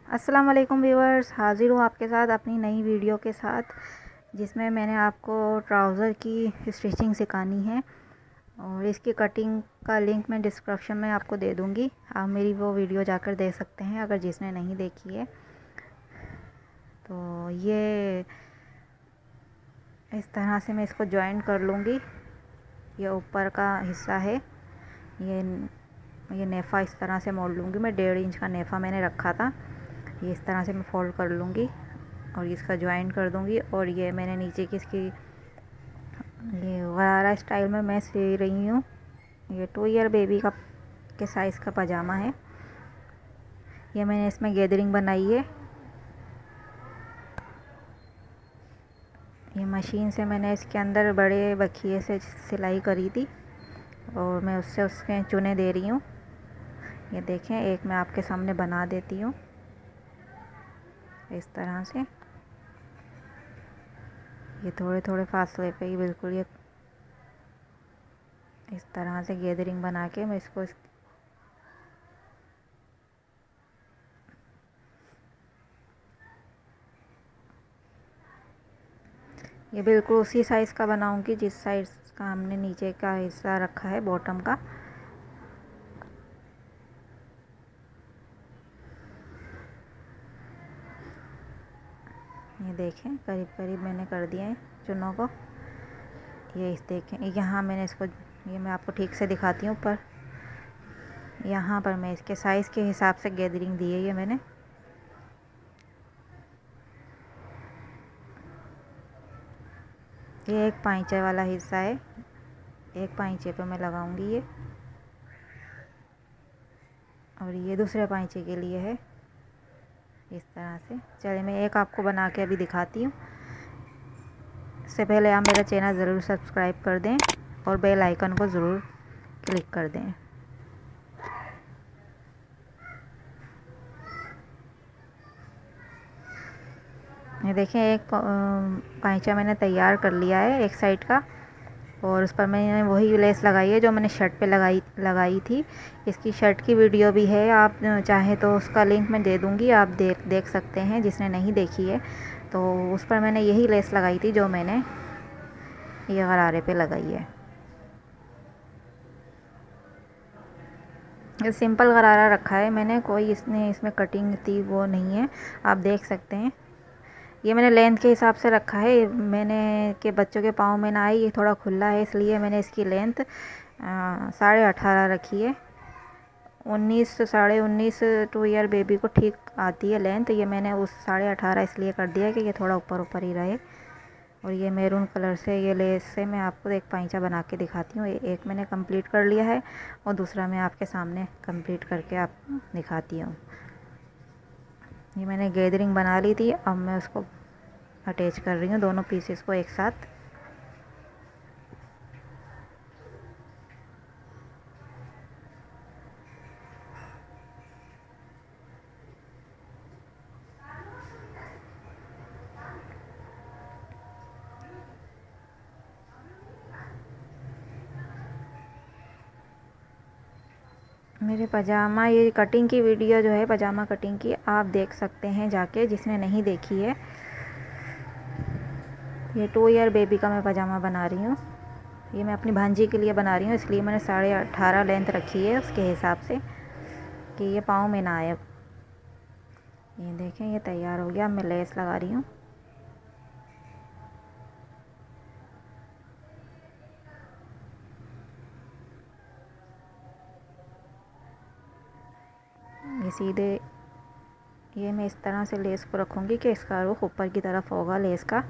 अस्सलाम वालेकुम व्यूअर्स, हाज़िर हूँ आपके साथ अपनी नई वीडियो के साथ, जिसमें मैंने आपको ट्राउज़र की स्टिचिंग सिखानी है और इसकी कटिंग का लिंक मैं डिस्क्रिप्शन में आपको दे दूँगी। आप मेरी वो वीडियो जाकर देख सकते हैं अगर जिसने नहीं देखी है। तो ये इस तरह से मैं इसको जॉइन कर लूँगी। ये ऊपर का हिस्सा है, ये नेफ़ा इस तरह से मोड़ लूँगी। मैं 1.5 इंच का नेफ़ा मैंने रखा था, ये इस तरह से मैं फ़ोल्ड कर लूँगी और इसका जॉइन कर दूँगी। और ये मैंने नीचे की इसकी ये गरारा स्टाइल में मैं सी रही हूँ। ये 2 ईयर बेबी का के साइज़ का पजामा है। ये मैंने इसमें गैदरिंग बनाई है। ये मशीन से मैंने इसके अंदर बड़े बखिए से सिलाई करी थी और मैं उससे उसके चुने दे रही हूँ। ये देखें, एक मैं आपके सामने बना देती हूँ इस तरह से। ये थोड़े थोड़े फासले पे ही बिल्कुल ये इस तरह से गैदरिंग बना के मैं इसको ये बिल्कुल उसी साइज़ का बनाऊंगी जिस साइज़ का हमने नीचे का हिस्सा रखा है, बॉटम का। ये देखें, करीब करीब मैंने कर दिए हैं चुनों को। ये इस देखें, यहाँ मैंने इसको, ये मैं आपको ठीक से दिखाती हूँ। पर यहाँ पर मैं इसके साइज़ के हिसाब से गैदरिंग दी है। ये मैंने ये एक पाइंचे वाला हिस्सा है, एक पाइंचे पे मैं लगाऊंगी ये, और ये दूसरे पाइंचे के लिए है इस तरह से। चलिए मैं एक आपको बना के अभी दिखाती हूँ। इससे पहले आप मेरा चैनल ज़रूर सब्सक्राइब कर दें और बेल आइकन को ज़रूर क्लिक कर दें। ये देखें, एक पाइचा मैंने तैयार कर लिया है एक साइड का, और उस पर मैंने वही लेस लगाई है जो मैंने शर्ट पे लगाई थी। इसकी शर्ट की वीडियो भी है, आप चाहे तो उसका लिंक मैं दे दूँगी, आप देख सकते हैं जिसने नहीं देखी है। तो उस पर मैंने यही लेस लगाई थी जो मैंने ये गरारे पे लगाई है। ये सिंपल गरारा रखा है मैंने, कोई इसमें कटिंग थी वो नहीं है, आप देख सकते हैं। ये मैंने लेंथ के हिसाब से रखा है, मैंने के बच्चों के पाँव में ना आए, ये थोड़ा खुला है इसलिए मैंने इसकी लेंथ 18.5 रखी है। 19 19.5 2 ईयर बेबी को ठीक आती है लेंथ। ये मैंने उस 18.5 इसलिए कर दिया कि ये थोड़ा ऊपर ऊपर ही रहे। और ये मैरून कलर से ये लेस से मैं आपको एक पाइचा बना के दिखाती हूँ। एक मैंने कंप्लीट कर लिया है और दूसरा मैं आपके सामने कंप्लीट करके आप दिखाती हूँ। ये मैंने गैदरिंग बना ली थी, अब मैं उसको अटैच कर रही हूँ दोनों पीसेस को एक साथ। मेरे पजामा ये कटिंग की वीडियो जो है पजामा कटिंग की, आप देख सकते हैं जाके जिसने नहीं देखी है। ये 2 ईयर बेबी का मैं पजामा बना रही हूँ। ये मैं अपनी भांजी के लिए बना रही हूँ, इसलिए मैंने 18.5 लेंथ रखी है उसके हिसाब से कि ये पाँव में ना आए। ये देखें, ये तैयार हो गया। अब मैं लेस लगा रही हूँ। ये सीधे, ये मैं इस तरह से लेस को रखूँगी कि इसका रुख ऊपर की तरफ होगा लेस का,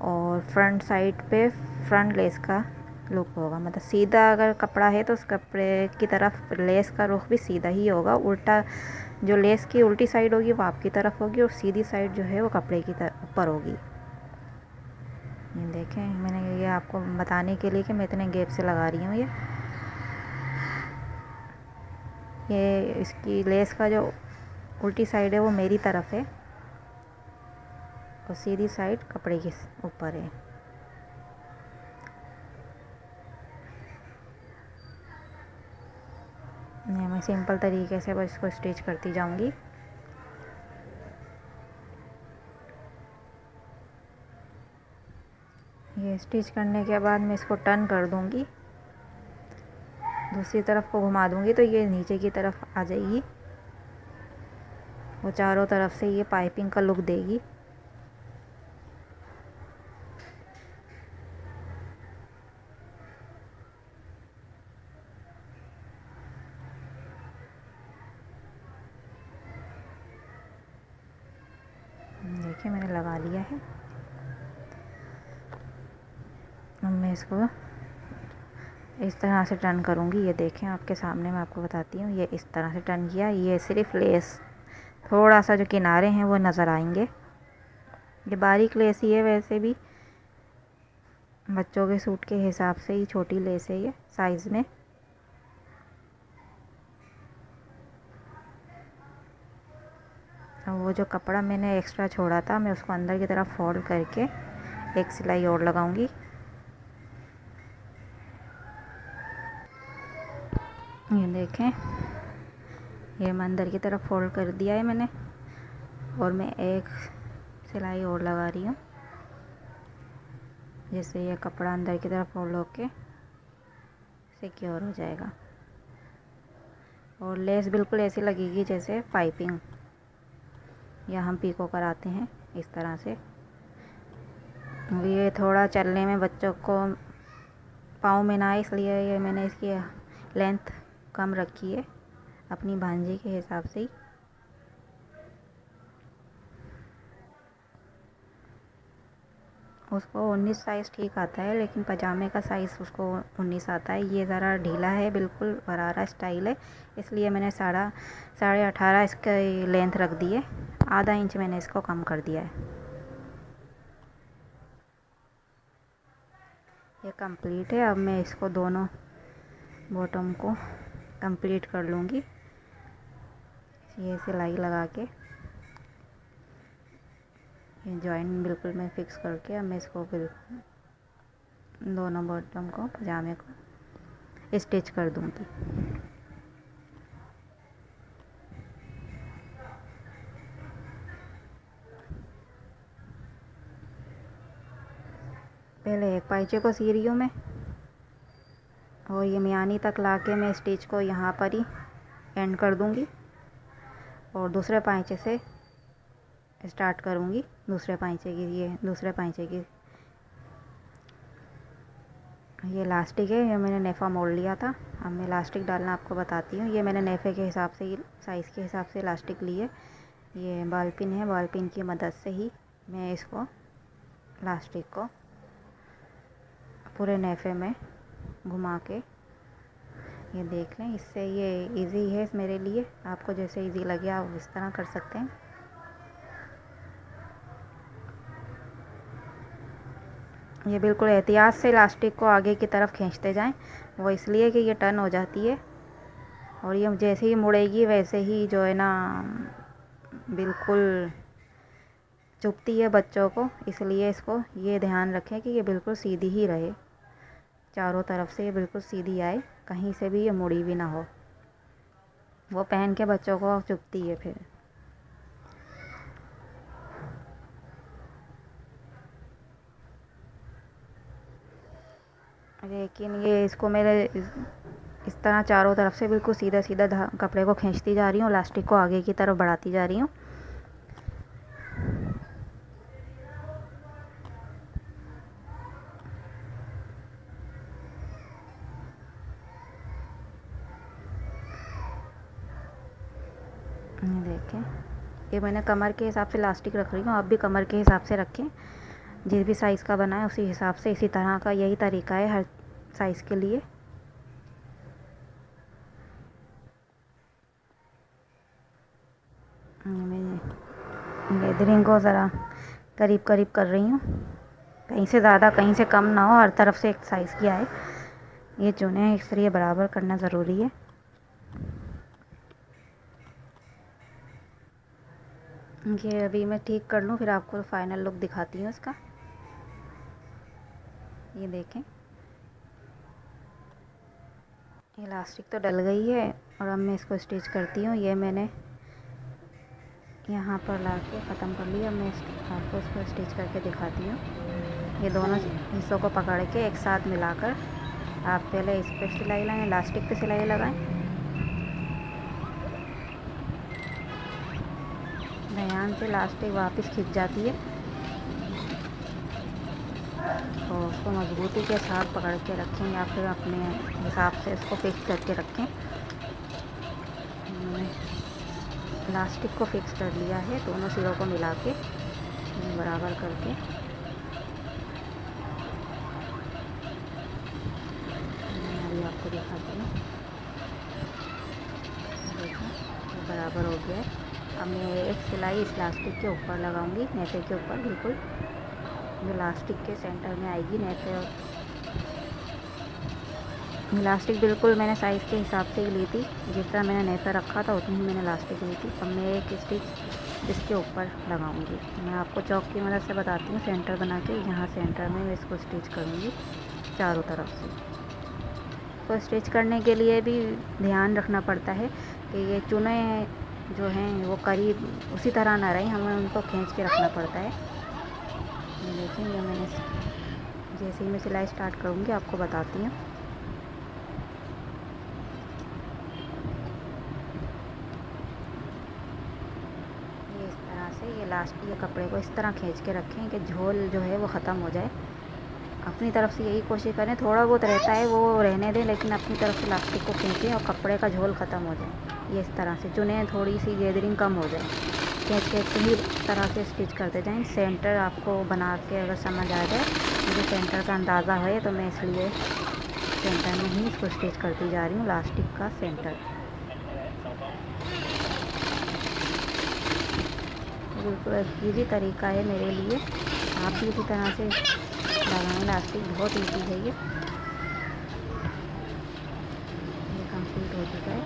और फ्रंट साइड पे फ्रंट लेस का लुक होगा। मतलब सीधा अगर कपड़ा है तो उस कपड़े की तरफ लेस का रुख भी सीधा ही होगा। उल्टा, जो लेस की उल्टी साइड होगी वो आपकी तरफ होगी और सीधी साइड जो है वो कपड़े की तरफ ऊपर होगी। ये देखें, मैंने ये आपको बताने के लिए कि मैं इतने गैप से लगा रही हूँ। ये इसकी लेस का जो उल्टी साइड है वो मेरी तरफ है और सीधी साइड कपड़े के ऊपर है। मैं सिंपल तरीके से बस इसको स्टिच करती जाऊंगी। ये स्टिच करने के बाद मैं इसको टर्न कर दूँगी, दूसरी तरफ को घुमा दूँगी तो ये नीचे की तरफ आ जाएगी। वो चारों तरफ से ये पाइपिंग का लुक देगी। देखिए मैंने लगा लिया है। अब मैं इसको इस तरह से टर्न करूँगी। ये देखें आपके सामने, मैं आपको बताती हूँ। ये इस तरह से टर्न किया। ये सिर्फ लेस थोड़ा सा जो किनारे हैं वो नज़र आएंगे। ये बारीक लेस ही है, वैसे भी बच्चों के सूट के हिसाब से ही छोटी लेस है ये साइज़ में। अब वो जो कपड़ा मैंने एक्स्ट्रा छोड़ा था, मैं उसको अंदर की तरफ फोल्ड करके एक सिलाई और लगाऊंगी। ये देखें, ये मैं अंदर की तरफ फोल्ड कर दिया है मैंने, और मैं एक सिलाई और लगा रही हूँ, जिससे ये कपड़ा अंदर की तरफ फोल्ड होके सिक्योर हो जाएगा। और लेस बिल्कुल ऐसी लगेगी जैसे पाइपिंग या हम पीको कराते हैं, इस तरह से। ये थोड़ा चलने में बच्चों को पाँव में ना आए, इसलिए ये मैंने इसकी लेंथ कम रखी है अपनी भांजी के हिसाब से ही। उसको 19 साइज़ ठीक आता है, लेकिन पजामे का साइज़ उसको 19 आता है। ये ज़रा ढीला है, बिल्कुल गरारा स्टाइल है, इसलिए मैंने 18.5 इसका लेंथ रख दी है। आधा इंच मैंने इसको कम कर दिया है। ये कंप्लीट है। अब मैं इसको दोनों बॉटम को कंप्लीट कर लूँगी। ये सिलाई लगा के ये जॉइंट बिल्कुल मैं फिक्स करके अब मैं इसको बिल्कुल दोनों बॉटम को पजामे को स्टिच कर दूँगी। पहले एक पाइचे को सी रही हूँ मैं, और ये मियानी तक लाके मैं स्टिच को यहाँ पर ही एंड कर दूँगी, और दूसरे पाइचे से स्टार्ट करूँगी। दूसरे पाइचे की, ये दूसरे पाइचे की ये लास्टिक है, ये मैंने नेफ़ा मोड़ लिया था। अब मैं लास्टिक डालना आपको बताती हूँ। ये मैंने नेफ़े के हिसाब से ही, साइज़ के हिसाब से लास्टिक ली है। ये बॉल पिन है, बॉल पिन की मदद से ही मैं इसको लास्टिक को पूरे नेफ़े में घुमा के, ये देख लें, इससे ये इजी है मेरे लिए। आपको जैसे इजी लगे आप इस तरह कर सकते हैं। ये बिल्कुल एहतियात से इलास्टिक को आगे की तरफ खींचते जाएं, वो इसलिए कि ये टर्न हो जाती है, और ये जैसे ही मुड़ेगी वैसे ही जो है ना बिल्कुल चुभती है बच्चों को। इसलिए इसको ये ध्यान रखें कि ये बिल्कुल सीधी ही रहे, चारों तरफ से ये बिल्कुल सीधी आए, कहीं से भी ये मुड़ी भी ना हो। वो पहन के बच्चों को चुभती है फिर। लेकिन ये इसको मेरे इस तरह चारों तरफ से बिल्कुल सीधा सीधा कपड़े को खींचती जा रही हूँ, इलास्टिक को आगे की तरफ बढ़ाती जा रही हूँ। ये देखें, ये मैंने कमर के हिसाब से इलास्टिक रख रही हूँ, आप भी कमर के हिसाब से रखें। जिस भी साइज़ का बना है उसी हिसाब से, इसी तरह का यही तरीका है हर साइज़ के लिए। मैं लेदरिंग को ज़रा करीब करीब कर रही हूँ, कहीं से ज़्यादा कहीं से कम ना हो, हर तरफ से एक साइज़ की आए। ये चुने हैं, इसलिए बराबर करना ज़रूरी है। ये अभी मैं ठीक कर लूँ, फिर आपको फाइनल लुक दिखाती हूँ इसका। ये देखें, इलास्टिक तो डल गई है, और अब मैं इसको स्टिच करती हूँ। ये मैंने यहाँ पर ला के ख़त्म कर लिया। मैं आपको इसको स्टिच करके दिखाती हूँ। ये दोनों हिस्सों को पकड़ के एक साथ मिलाकर आप पहले इस पर सिलाई लगाएं, इलास्टिक पे सिलाई लगाएं। ध्यान से इलास्टिक वापस खिंच जाती है, तो उसको मजबूती के साथ पकड़ के रखें या फिर अपने हिसाब से इसको फिक्स करके रखें। मैंने इलास्टिक को फिक्स कर लिया है, दोनों सिरों को मिला के बराबर करके। मैं अभी आपको दिखाती हूँ, देखो बराबर हो गया है। अब मैं एक सिलाई इस इलास्टिक के ऊपर लगाऊंगी, नेफे के ऊपर, बिल्कुल जो इलास्टिक के सेंटर में आएगी नेफे। इलास्टिक बिल्कुल मैंने साइज़ के हिसाब से ही ली थी, जिस तरह मैंने नेफा रखा था उतनी ही मैंने इलास्टिक ली थी। अब मैं एक स्टिच इसके ऊपर लगाऊंगी। मैं आपको चौक की मदद से बताती हूँ, सेंटर बना के यहाँ सेंटर में मैं इसको स्टिच करूँगी चारों तरफ से। तो स्टिच करने के लिए भी ध्यान रखना पड़ता है कि ये चुने जो हैं वो करीब उसी तरह ना रहें, हमें उनको खींच के रखना पड़ता है। देखेंगे मैंने जैसे ही मैं सिलाई स्टार्ट करूँगी आपको बताती हूँ। ये इस तरह से ये कपड़े को इस तरह खींच के रखें कि झोल जो है वो ख़त्म हो जाए। अपनी तरफ से यही कोशिश करें, थोड़ा बहुत रहता है वो रहने दें, लेकिन अपनी तरफ से इलास्टिक को खींचें और कपड़े का झोल ख़त्म हो जाए। ये इस तरह से चुनें, थोड़ी सी गैदरिंग कम हो जाए, खींच के सही तरह से स्टिच करते जाएं। सेंटर आपको बना के अगर समझ आ जाए, मुझे सेंटर का अंदाज़ा है तो मैं इसलिए सेंटर में ही इसको स्टिच करती जा रही हूँ, इलास्टिक का सेंटर। बिल्कुल ईजी तरीका है मेरे लिए, आप भी इसी तरह से लगाएं इलास्टिक, बहुत ईजी है ये कंप्लीट हो चुका है।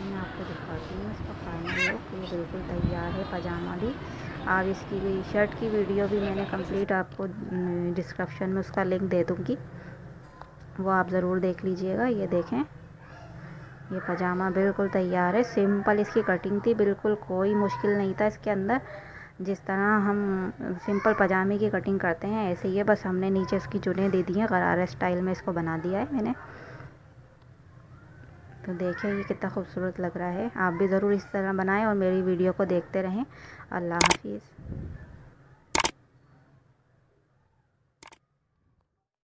मैं आपको दिखाती हूँ इसका फाइनल लुक। ये बिल्कुल तैयार है पजामा भी। आप इसकी शर्ट की वीडियो भी मैंने कंप्लीट आपको डिस्क्रिप्शन में उसका लिंक दे दूँगी, वो आप ज़रूर देख लीजिएगा। ये देखें, ये पजामा बिल्कुल तैयार है। सिंपल इसकी कटिंग थी, बिल्कुल कोई मुश्किल नहीं था इसके अंदर। जिस तरह हम सिंपल पजामे की कटिंग करते हैं ऐसे ही है, बस हमने नीचे इसकी चुनें दे दी हैं, गरारा स्टाइल में इसको बना दिया है मैंने। तो देखिए ये कितना खूबसूरत लग रहा है। आप भी ज़रूर इस तरह बनाएं और मेरी वीडियो को देखते रहें। अल्लाह हाफिज़।